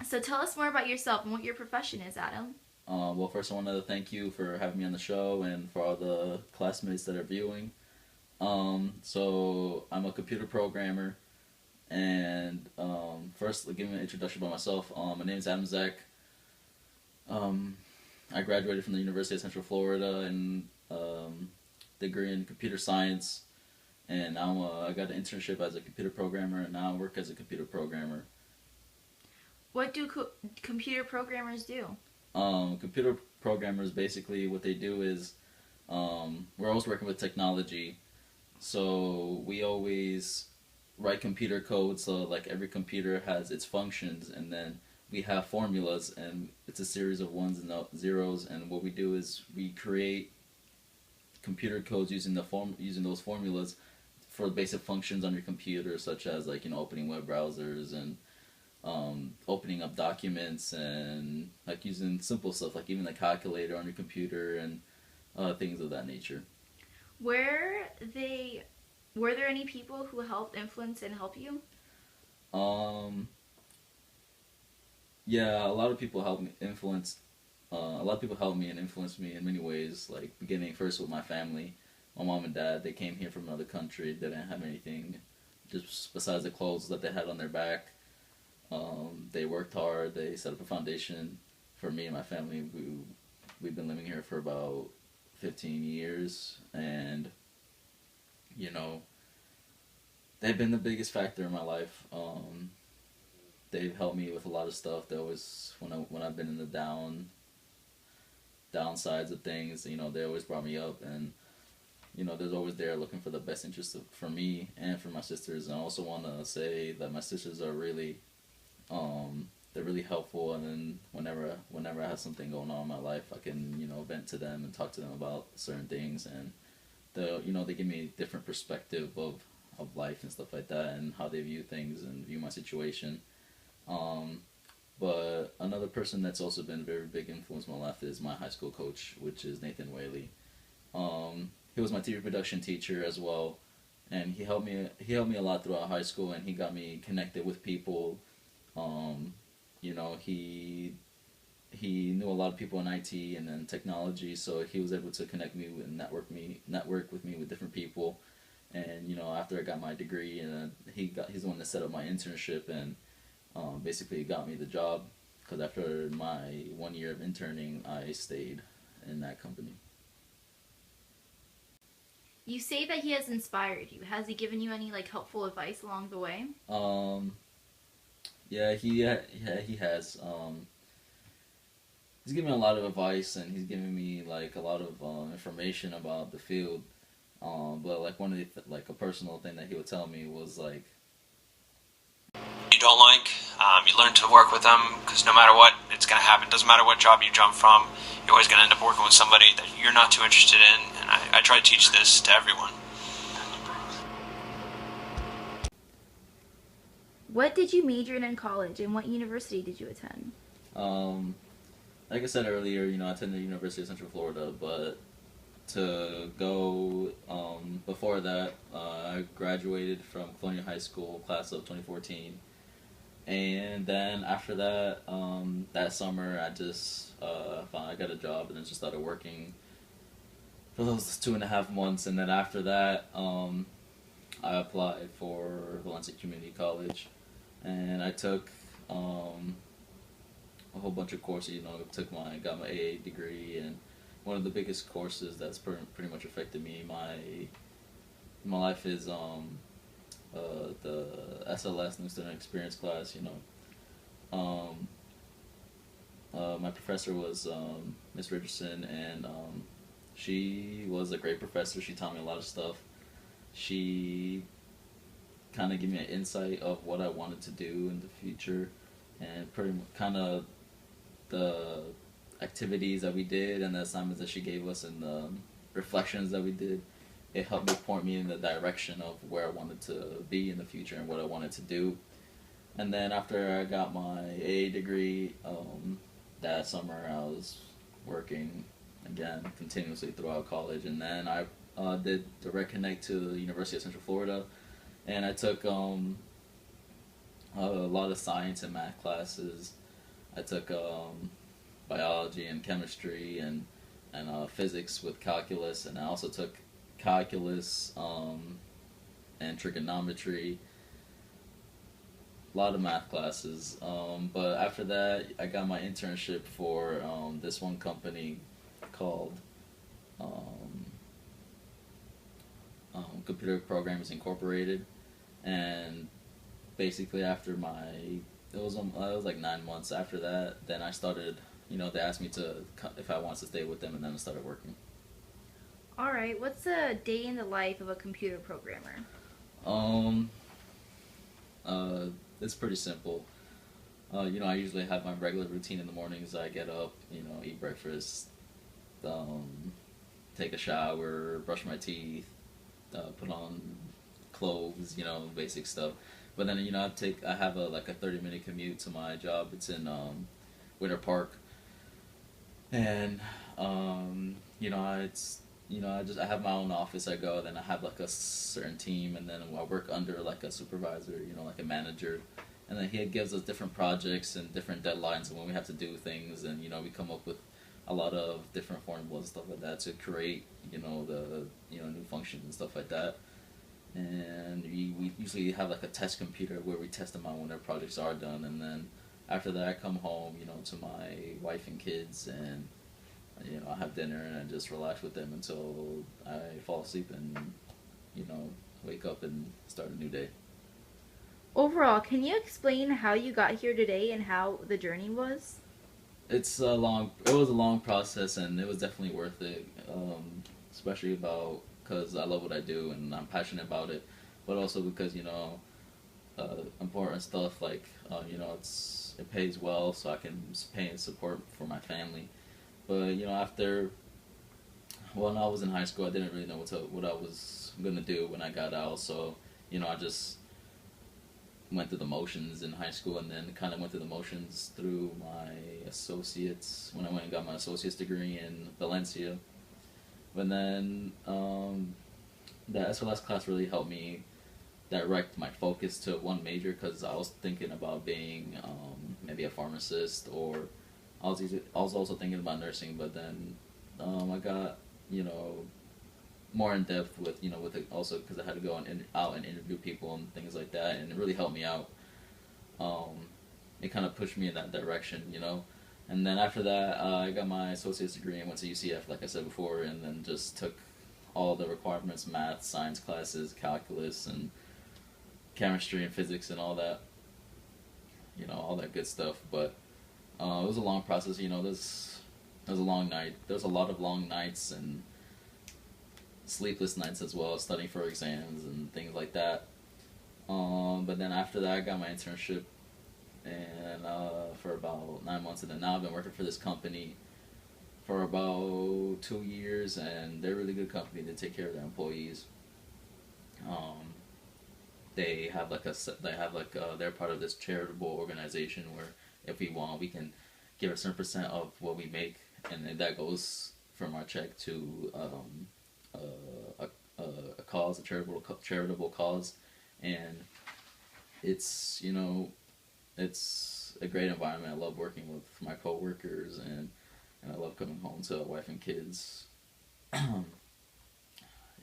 So tell us more about yourself and what your profession is, Adam. Well, first I want to thank you for having me on the show and for all the classmates that are viewing. So I'm a computer programmer, and first, give me an introduction about myself. My name is Adam Zach. Um, I graduated from the University of Central Florida and degree in computer science, and now I got an internship as a computer programmer, and now I work as a computer programmer. What do computer programmers do? Computer programmers, basically what they do is we're always working with technology, so we always write computer code. So like every computer has its functions, and then we have formulas, and it's a series of ones and zeros. And what we do is we create computer codes using using those formulas for basic functions on your computer, such as like opening web browsers and opening up documents, and like using simple stuff like even the calculator on your computer and things of that nature. Were they were there any people who helped influence and help you? Um, yeah, a lot of people helped me influence. A lot of people helped me and influenced me in many ways. Like beginning first with my family, my mom and dad. They came here from another country. They didn't have anything, just besides the clothes that they had on their back. They worked hard. They set up a foundation for me and my family. We've been living here for about 15 years, and you know they've been the biggest factor in my life. They've helped me with a lot of stuff. They always when I've been in the downsides of things, they always brought me up, and there's always there looking for the best interest for me and for my sisters. And I also want to say that my sisters are really they're really helpful, and then whenever I have something going on in my life, I can vent to them and talk to them about certain things, and they give me a different perspective of life and stuff like that, and how they view things and view my situation. Um, but another person that's also been a very big influence in my life is my high school coach, which is Nathan Whaley. He was my TV production teacher as well, and he helped me a lot throughout high school, and he got me connected with people. Um, he knew a lot of people in IT and then technology, so he was able to connect me with network with me with different people. And after I got my degree, and he's the one that set up my internship, and basically got me the job, because after my 1 year of interning, I stayed in that company. You say that he has inspired you. Has he given you any like helpful advice along the way? Yeah, he has. He's given me a lot of advice, and he's given me like a lot of information about the field. But like one of like a personal thing that he would tell me was like, you don't like, you learn to work with them, because no matter what, it's going to happen. Doesn't matter what job you jump from, you're always going to end up working with somebody that you're not too interested in, and I try to teach this to everyone. What did you major in college, and what university did you attend? um, like I said earlier, I attended the University of Central Florida, but to go before that, I graduated from Colonial High School, class of 2014. And then after that, that summer, I just found I got a job, and then just started working for those 2.5 months. And then after that, I applied for Valencia Community College, and I took a whole bunch of courses. Got my AA degree, and one of the biggest courses that's pretty much affected me my life is the SLS, New Student Experience class. Um, my professor was Miss Richardson, and she was a great professor. She taught me a lot of stuff. She kind of gave me an insight of what I wanted to do in the future, and pretty kind of the activities that we did and the assignments that she gave us and the reflections that we did. It helped me point me in the direction of where I wanted to be in the future and what I wanted to do. And then after I got my AA degree, that summer I was working again continuously throughout college. And then I did direct connect to the University of Central Florida, and I took a lot of science and math classes. I took biology and chemistry and physics with calculus, and I also took calculus and trigonometry. A lot of math classes. But after that, I got my internship for this one company called um, Computer Programmers Incorporated, and basically after my it was like 9 months after that. Then I started. They asked me to if I wanted to stay with them, and then I started working. All right. What's a day in the life of a computer programmer? Um, uh, it's pretty simple. I usually have my regular routine in the mornings. I get up, eat breakfast, um, take a shower, brush my teeth, put on clothes, basic stuff. But then I have a 30-minute commute to my job. It's in Winter Park, and I have my own office. I go, then I have like a certain team, and then I work under like a supervisor, like a manager, and then he gives us different projects and different deadlines, and when we have to do things, and we come up with a lot of different formulas and stuff like that to create the new functions and stuff like that. And we usually have like a test computer where we test them out when their projects are done, and then after that I come home, to my wife and kids, and I have dinner and I just relax with them until I fall asleep and wake up and start a new day. Overall, can you explain how you got here today and how the journey was? It was a long process, and it was definitely worth it. Especially because I love what I do and I'm passionate about it, but also because important stuff like it pays well, so I can pay and support for my family. But when I was in high school, I didn't really know what I was gonna do when I got out. So I just went through the motions in high school, and then kind of went through the motions through my associates when I went and got my associate's degree in Valencia. But then the SLS class really helped me direct my focus to one major, because I was thinking about being maybe a pharmacist, or I was also thinking about nursing. But then I got more in depth with with it also, because I had to go out and interview people and things like that, and it really helped me out. It kind of pushed me in that direction. And then after that, I got my associate's degree and went to UCF, like I said before, and then just took all the requirements, math, science classes, calculus, and chemistry and physics and all that, all that good stuff. But it was a long process. It was a long night. There was a lot of long nights and sleepless nights as well, studying for exams and things like that. But then after that, I got my internship, and for about 9 months, and then now I've been working for this company for about 2 years, and they're a really good company. They take care of their employees. They have they're part of this charitable organization where if we want, we can give a certain percent of what we make, and then that goes from our check to a cause, a charitable cause, and it's it's a great environment. I love working with my coworkers, and I love coming home to a wife and kids.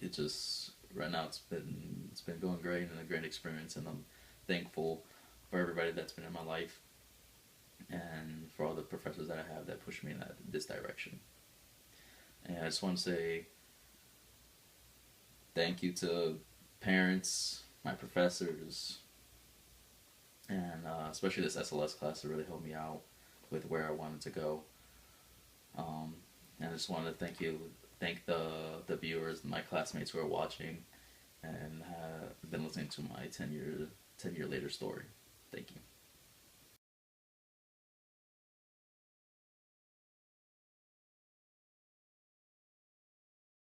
It just right now it's been going great and a great experience, and I'm thankful for everybody that's been in my life, and for all the professors that I have that push me in this direction. And I just want to say thank you to parents, my professors, and especially this SLS class that really helped me out with where I wanted to go. And I just wanted to thank the viewers, my classmates who are watching and have been listening to my 10 year later story. Thank you.